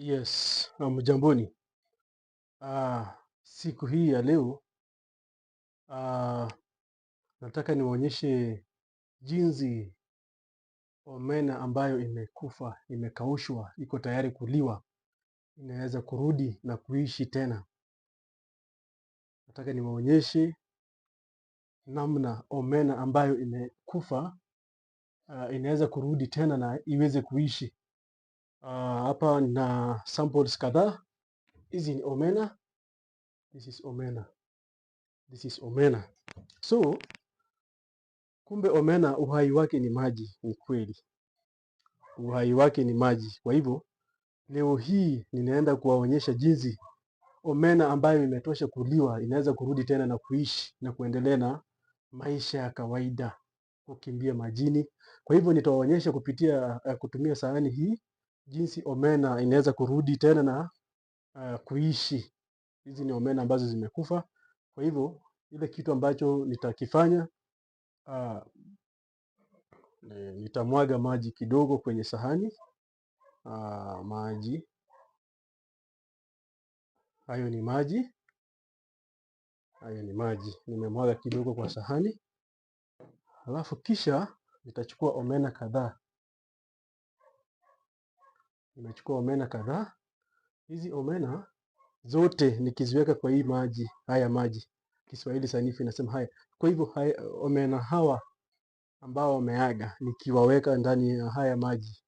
Yes, mjamboni. Siku hii ya leo nataka niwaonyeshe jinsi omena ambayo imekufa, imekaushwa, iko tayari kuliwa, inaweza kurudi na kuishi tena. Nataka niwaonyeshe namna omena ambayo imekufa inaweza kurudi tena na iweze kuishi. Hapa na samples kadhaa. Hizi ni omena. This is omena. This is omena. So kumbe omena uhai wake ni maji. Ni kweli, uhai wake ni maji. Kwa hivyo leo hii ninaenda kuwaonyesha jinsi omena ambayo imetosha kuliwa inaweza kurudi tena na kuishi na kuendelea na maisha ya kawaida, kukimbia majini. Kwa hivyo nitawaonyesha kutumia sahani hii jinsi omena inaweza kurudi tena na kuishi. Hizi ni omena ambazo zimekufa. Kwa hivyo ile kitu ambacho nitakifanya, nitamwaga maji kidogo kwenye sahani. Maji hayo ni maji, nimemwaga kidogo kwa sahani. Alafu kisha nitachukua omena kadhaa. Nimechukua omena kadhaa. Hizi omena zote nikiziweka kwa hii maji, haya maji, Kiswahili sanifu inasema haya. Kwa hivyo omena hawa ambao wameaga, nikiwaweka ndani ya haya maji,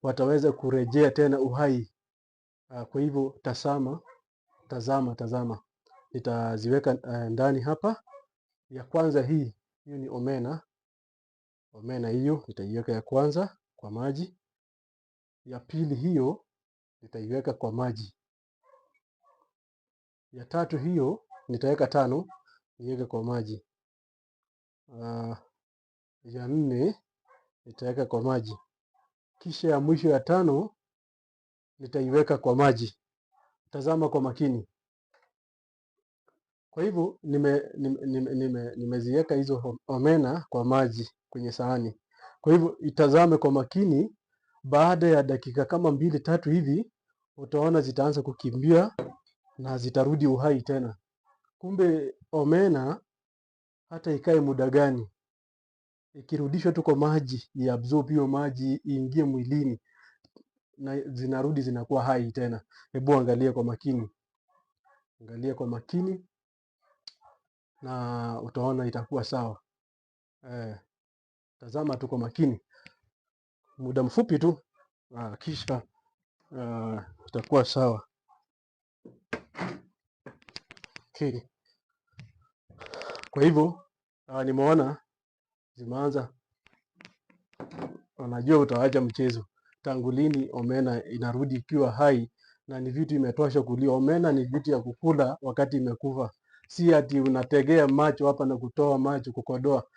wataweza kurejea tena uhai. Kwa hivyo tazama, nitaziweka ndani hapa. Ya kwanza hiyo ni omena hiyo nitaiweka ya kwanza kwa maji. Ya pili hiyo nitaiweka kwa maji. Ya tatu hiyo nitaweka tano, niweke kwa maji. Ya nne nitaweka kwa maji. Kisha ya mwisho ya tano nitaiweka kwa maji. Tazama kwa makini. Kwa hivyo nimeziweka hizo omena kwa maji kwenye sahani. Kwa hivyo itazame kwa makini. Baada ya dakika kama 2-3 hivi, utaona zitaanza kukimbia na zitarudi uhai tena. Kumbe omena hata ikae muda gani, ikirudishwa tu kwa maji, iabsorb hiyo maji, iingie mwilini, na zinarudi zinakuwa hai tena. Hebu angalia kwa makini. Angalia kwa makini na utaona itakuwa sawa. Tazama tu kwa makini. Muda mfupi tu, kisha itakuwa sawa. Okay. Kwa hivyo nimeona zimeanza. Unajua utawacha mchezo. Tangu lini omena inarudi ikiwa hai na ni vitu imetosha kuliwa? Omena ni vitu ya kukula wakati imekufa. Si ati unategea macho hapa na kutoa macho kukodoa.